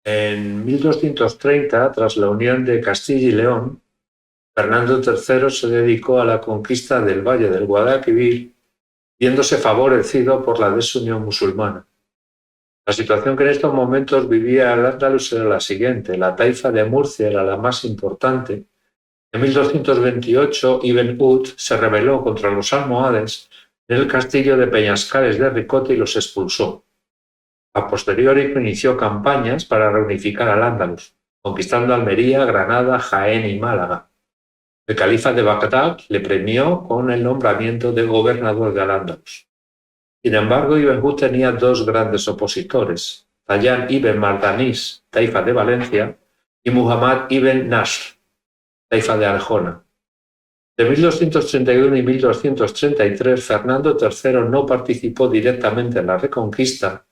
En 1230, tras la unión de Castilla y León, Fernando III se dedicó a la conquista del Valle del Guadalquivir, viéndose favorecido por la desunión musulmana. La situación que en estos momentos vivía al-Ándalus era la siguiente: la taifa de Murcia era la más importante. En 1228, Ibn Ud se rebeló contra los almohades en el castillo de Peñascales de Ricote y los expulsó. A posteriori inició campañas para reunificar al-Ándalus, conquistando Almería, Granada, Jaén y Málaga. El califa de Bagdad le premió con el nombramiento de gobernador de al-Ándalus. Sin embargo, Ibn Ud tenía dos grandes opositores: Zayyan ibn Mardanis, taifa de Valencia, y Muhammad ibn Nasr, taifa de Arjona. De 1231 y 1233, Fernando III no participó directamente en la reconquista,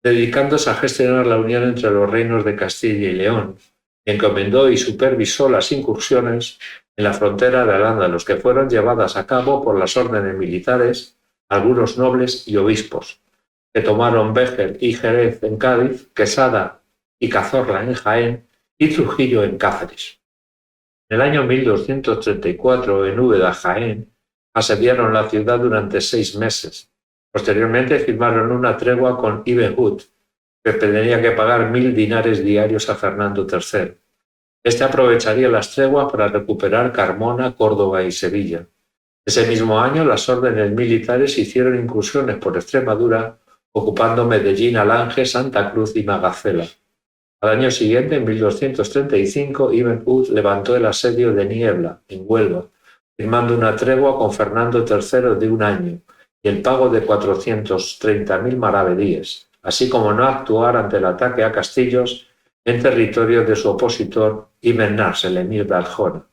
dedicándose a gestionar la unión entre los reinos de Castilla y León, y encomendó y supervisó las incursiones en la frontera de al-Ándalus, que fueron llevadas a cabo por las órdenes militares, algunos nobles y obispos, que tomaron Béjar y Jerez en Cádiz, Quesada y Cazorla en Jaén y Trujillo en Cáceres. En el año 1234, en Úbeda, Jaén, asediaron la ciudad durante 6 meses. Posteriormente firmaron una tregua con Ibn Ud, que tenía que pagar 1000 dinares diarios a Fernando III. Este aprovecharía las treguas para recuperar Carmona, Córdoba y Sevilla. Ese mismo año, las órdenes militares hicieron incursiones por Extremadura, ocupando Medellín, Alange, Santa Cruz y Magacela. Al año siguiente, en 1235, Ibn Ud levantó el asedio de Niebla, en Huelva, firmando una tregua con Fernando III de 1 año y el pago de 430.000 maravedíes, así como no actuar ante el ataque a castillos en territorio de su opositor Ibn Nasr, el emir de Arjona.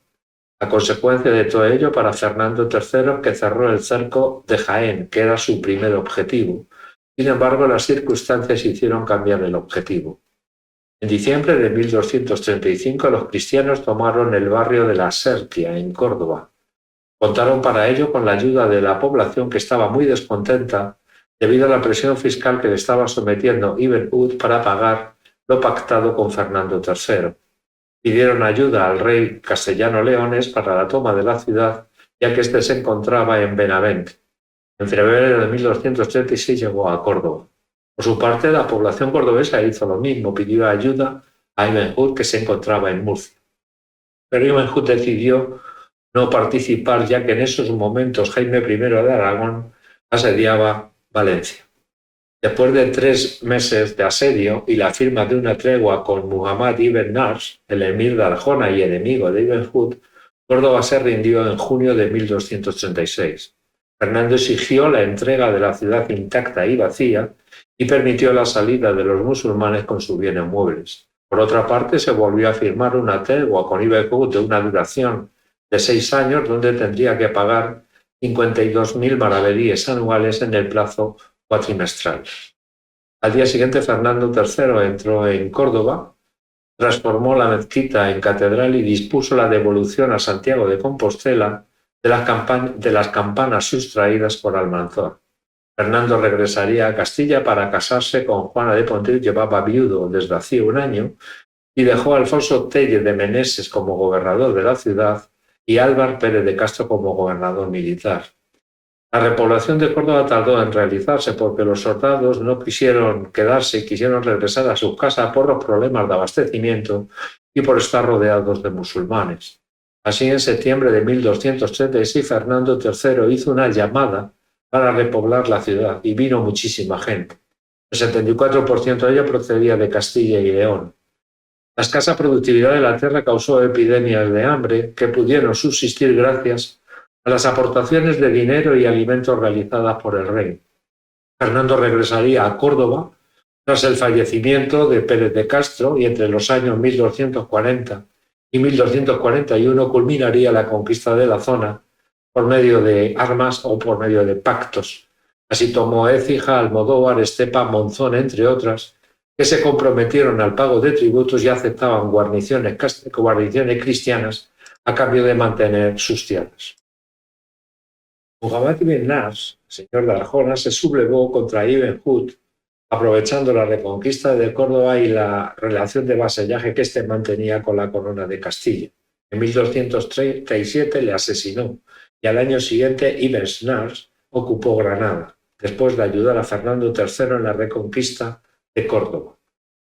A consecuencia de todo ello, para Fernando III, que cerró el cerco de Jaén, que era su primer objetivo. Sin embargo, las circunstancias hicieron cambiar el objetivo. En diciembre de 1235, los cristianos tomaron el barrio de la Serquia, en Córdoba. Contaron para ello con la ayuda de la población, que estaba muy descontenta debido a la presión fiscal que le estaba sometiendo Ibn Ud para pagar lo pactado con Fernando III. Pidieron ayuda al rey castellano Leones para la toma de la ciudad, ya que éste se encontraba en Benavent. En febrero de 1236 llegó a Córdoba. Por su parte, la población cordobesa hizo lo mismo, pidió ayuda a Ibn Ud, que se encontraba en Murcia. Pero Ibn Ud decidió no participar, ya que en esos momentos Jaime I de Aragón asediaba Valencia. Después de 3 meses de asedio y la firma de una tregua con Muhammad ibn Nasr, el emir de Arjona y enemigo de Ibn Ud, Córdoba se rindió en junio de 1236. Fernando exigió la entrega de la ciudad intacta y vacía y permitió la salida de los musulmanes con sus bienes muebles. Por otra parte, se volvió a firmar una tregua con Ibn Ud de una duración de 6 años, donde tendría que pagar 52.000 maravedíes anuales en el plazo cuatrimestral. Al día siguiente, Fernando III entró en Córdoba, transformó la mezquita en catedral y dispuso la devolución a Santiago de Compostela de las campanas sustraídas por Almanzor. Fernando regresaría a Castilla para casarse con Juana de Ponthieu, llevaba viudo desde hacía 1 año, y dejó a Alfonso Telle de Meneses como gobernador de la ciudad y Álvar Pérez de Castro como gobernador militar. La repoblación de Córdoba tardó en realizarse porque los soldados no quisieron quedarse y quisieron regresar a sus casas por los problemas de abastecimiento y por estar rodeados de musulmanes. Así, en septiembre de 1236, Fernando III hizo una llamada para repoblar la ciudad y vino muchísima gente. El 74% de ella procedía de Castilla y León. La escasa productividad de la tierra causó epidemias de hambre que pudieron subsistir gracias a las aportaciones de dinero y alimentos realizadas por el rey. Fernando regresaría a Córdoba tras el fallecimiento de Pérez de Castro y entre los años 1240 y 1241 culminaría la conquista de la zona por medio de armas o por medio de pactos. Así tomó Écija, Almodóvar, Estepa, Monzón, entre otras, que se comprometieron al pago de tributos y aceptaban guarniciones cristianas a cambio de mantener sus tierras. Muhammad ibn Nasr, señor de Arjona, se sublevó contra Ibn Ud aprovechando la reconquista de Córdoba y la relación de vasallaje que éste mantenía con la corona de Castilla. En 1237 le asesinó y al año siguiente Ibn Snar ocupó Granada, después de ayudar a Fernando III en la reconquista de Córdoba.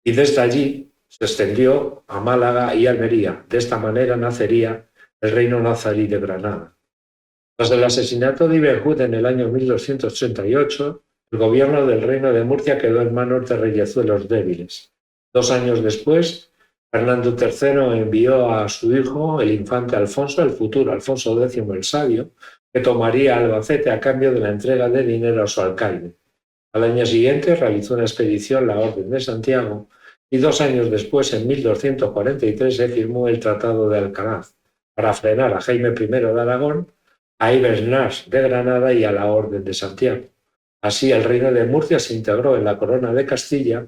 Y desde allí se extendió a Málaga y Almería. De esta manera nacería el reino nazarí de Granada. Tras el asesinato de Ibn Hud en el año 1238, el gobierno del Reino de Murcia quedó en manos de reyezuelos débiles. 2 años después, Fernando III envió a su hijo, el infante Alfonso, el futuro Alfonso X el Sabio, que tomaría Albacete a cambio de la entrega de dinero a su alcaide. Al año siguiente realizó una expedición, la Orden de Santiago, y 2 años después, en 1243, se firmó el Tratado de Alcaraz para frenar a Jaime I de Aragón, a Ibn Snar de Granada y a la Orden de Santiago. Así, el reino de Murcia se integró en la corona de Castilla,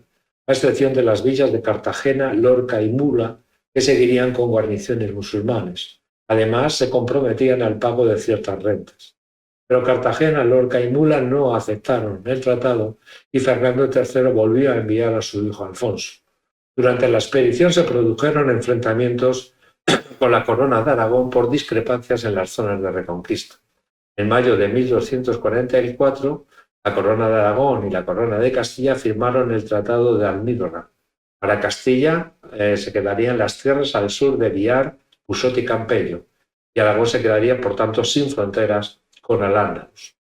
a excepción de las villas de Cartagena, Lorca y Mula, que seguirían con guarniciones musulmanes. Además, se comprometían al pago de ciertas rentas. Pero Cartagena, Lorca y Mula no aceptaron el tratado y Fernando III volvió a enviar a su hijo Alfonso. Durante la expedición se produjeron enfrentamientos con la corona de Aragón por discrepancias en las zonas de reconquista. En mayo de 1244, la corona de Aragón y la corona de Castilla firmaron el Tratado de Almídona. Para Castilla se quedarían las tierras al sur de Biar, Busot y Campello, y Aragón se quedaría, por tanto, sin fronteras con Al-Ándalus.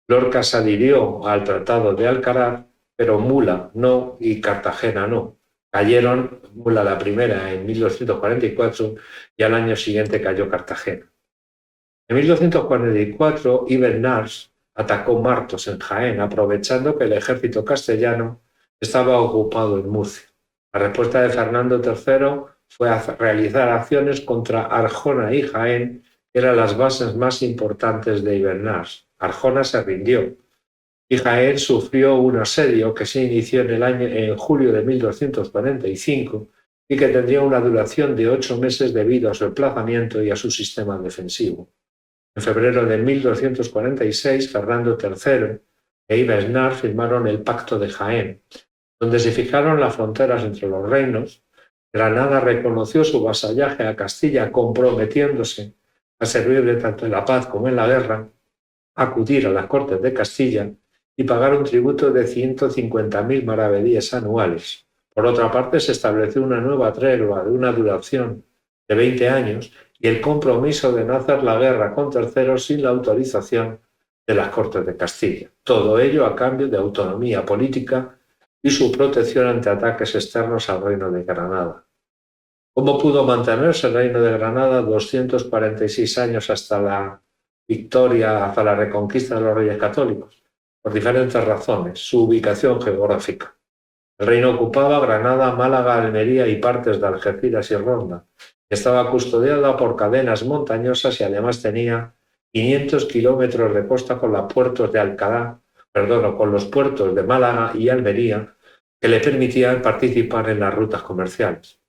Lorca se adhirió al Tratado de Alcaraz, pero Mula no y Cartagena no. Cayeron Mula la primera en 1244 y al año siguiente cayó Cartagena. En 1244, Ibn Snar atacó Martos en Jaén, aprovechando que el ejército castellano estaba ocupado en Murcia. La respuesta de Fernando III fue a realizar acciones contra Arjona y Jaén, que eran las bases más importantes de Ibn Snar. Arjona se rindió y Jaén sufrió un asedio que se inició en julio de 1245 y que tendría una duración de 8 meses debido a su emplazamiento y a su sistema defensivo. En febrero de 1246, Fernando III e Ibn Snar firmaron el Pacto de Jaén, donde se fijaron las fronteras entre los reinos. Granada reconoció su vasallaje a Castilla, comprometiéndose a servirle tanto en la paz como en la guerra, acudir a las Cortes de Castilla y pagar un tributo de 150.000 maravedíes anuales. Por otra parte, se estableció una nueva tregua de una duración de 20 años y el compromiso de no hacer la guerra con terceros sin la autorización de las Cortes de Castilla. Todo ello a cambio de autonomía política y su protección ante ataques externos al Reino de Granada. ¿Cómo pudo mantenerse el Reino de Granada 246 años hasta la victoria, hasta la reconquista de los Reyes Católicos? Por diferentes razones. Su ubicación geográfica. El reino ocupaba Granada, Málaga, Almería y partes de Algeciras y Ronda. Estaba custodiada por cadenas montañosas y además tenía 500 kilómetros de costa con los puertos de con los puertos de Málaga y Almería, que le permitían participar en las rutas comerciales.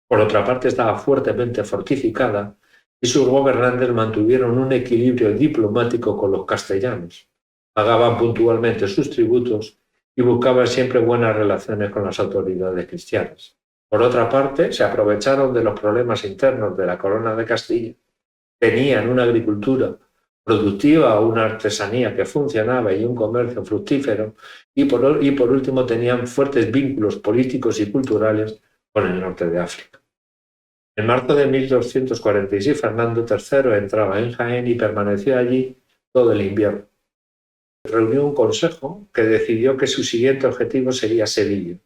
Por otra parte, estaba fuertemente fortificada y sus gobernantes mantuvieron un equilibrio diplomático con los castellanos. Pagaban puntualmente sus tributos y buscaban siempre buenas relaciones con las autoridades cristianas. Por otra parte, se aprovecharon de los problemas internos de la corona de Castilla. Tenían una agricultura productiva, una artesanía que funcionaba y un comercio fructífero, y por último tenían fuertes vínculos políticos y culturales con el norte de África. En marzo de 1246, Fernando III entraba en Jaén y permaneció allí todo el invierno. Reunió un consejo que decidió que su siguiente objetivo sería Sevilla.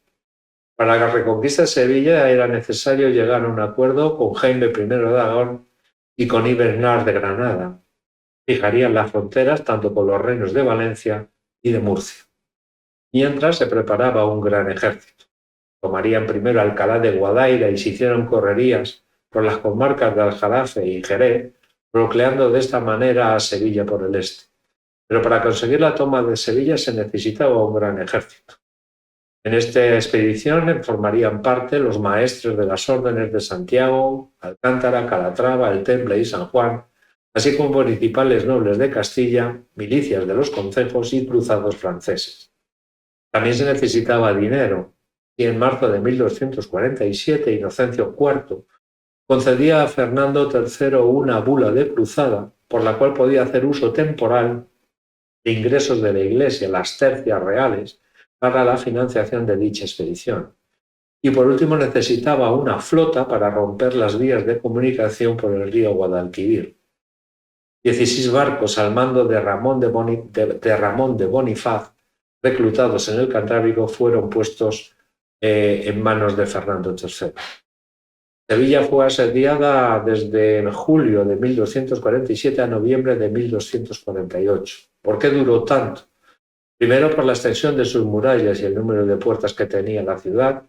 Para la reconquista de Sevilla era necesario llegar a un acuerdo con Jaime I de Aragón y con Ibn Snar de Granada. Fijarían las fronteras tanto con los reinos de Valencia y de Murcia. Mientras se preparaba un gran ejército. Tomarían primero Alcalá de Guadaira y se hicieron correrías por las comarcas de Aljarafe y Jerez, bloqueando de esta manera a Sevilla por el este. Pero para conseguir la toma de Sevilla se necesitaba un gran ejército. En esta expedición formarían parte los maestres de las órdenes de Santiago, Alcántara, Calatrava, El Temple y San Juan, así como principales nobles de Castilla, milicias de los concejos y cruzados franceses. También se necesitaba dinero y en marzo de 1247 Inocencio IV concedía a Fernando III una bula de cruzada por la cual podía hacer uso temporal de ingresos de la Iglesia, las tercias reales, para la financiación de dicha expedición. Y por último necesitaba una flota para romper las vías de comunicación por el río Guadalquivir. 16 barcos al mando de Ramón de Bonifaz, reclutados en el Cantábrico, fueron puestos en manos de Fernando III. Sevilla fue asediada desde julio de 1247 a noviembre de 1248. ¿Por qué duró tanto? Primero, por la extensión de sus murallas y el número de puertas que tenía la ciudad,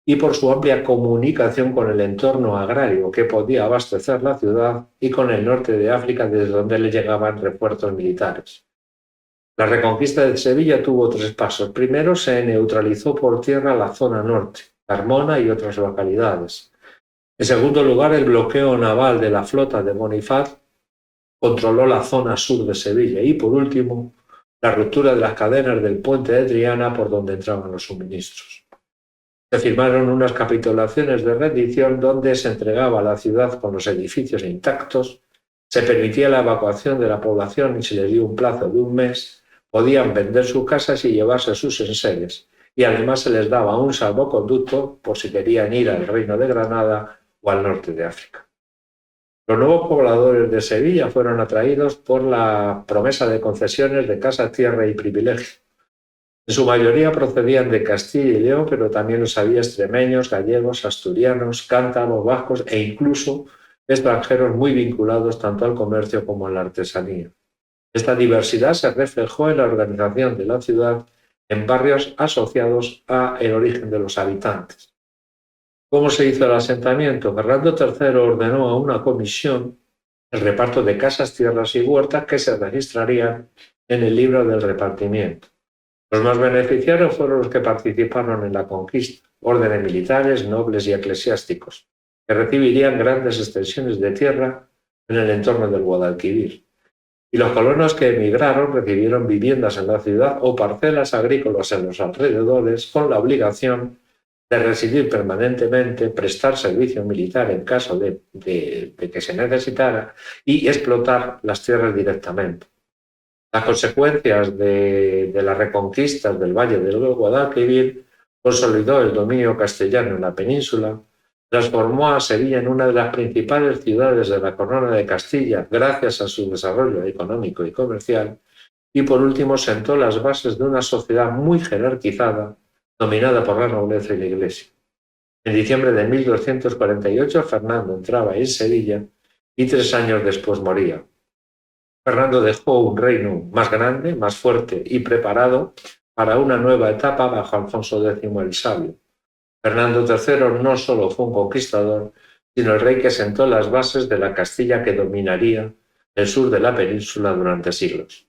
y por su amplia comunicación con el entorno agrario que podía abastecer la ciudad y con el norte de África, desde donde le llegaban refuerzos militares. La reconquista de Sevilla tuvo 3 pasos. Primero, se neutralizó por tierra la zona norte, Carmona y otras localidades. En segundo lugar, el bloqueo naval de la flota de Bonifaz controló la zona sur de Sevilla. Y por último, la ruptura de las cadenas del puente de Triana por donde entraban los suministros. Se firmaron unas capitulaciones de rendición donde se entregaba la ciudad con los edificios intactos, se permitía la evacuación de la población y se les dio un plazo de 1 mes, podían vender sus casas y llevarse sus enseres, y además se les daba un salvoconducto por si querían ir al Reino de Granada o al norte de África. Los nuevos pobladores de Sevilla fueron atraídos por la promesa de concesiones de casa, tierra y privilegio. En su mayoría procedían de Castilla y León, pero también los había extremeños, gallegos, asturianos, cántabros, vascos e incluso extranjeros muy vinculados tanto al comercio como a la artesanía. Esta diversidad se reflejó en la organización de la ciudad en barrios asociados al origen de los habitantes. ¿Cómo se hizo el asentamiento? Fernando III ordenó a una comisión el reparto de casas, tierras y huertas que se registrarían en el libro del repartimiento. Los más beneficiarios fueron los que participaron en la conquista, órdenes militares, nobles y eclesiásticos, que recibirían grandes extensiones de tierra en el entorno del Guadalquivir. Y los colonos que emigraron recibieron viviendas en la ciudad o parcelas agrícolas en los alrededores con la obligación de residir permanentemente, prestar servicio militar en caso de que se necesitara y explotar las tierras directamente. Las consecuencias de las reconquistas del Valle del Guadalquivir consolidó el dominio castellano en la península, transformó a Sevilla en una de las principales ciudades de la Corona de Castilla gracias a su desarrollo económico y comercial, y por último sentó las bases de una sociedad muy jerarquizada, dominada por la nobleza y la Iglesia. En diciembre de 1248 Fernando entraba en Sevilla y 3 años después moría. Fernando dejó un reino más grande, más fuerte y preparado para una nueva etapa bajo Alfonso X el Sabio. Fernando III no solo fue un conquistador, sino el rey que sentó las bases de la Castilla que dominaría el sur de la península durante siglos.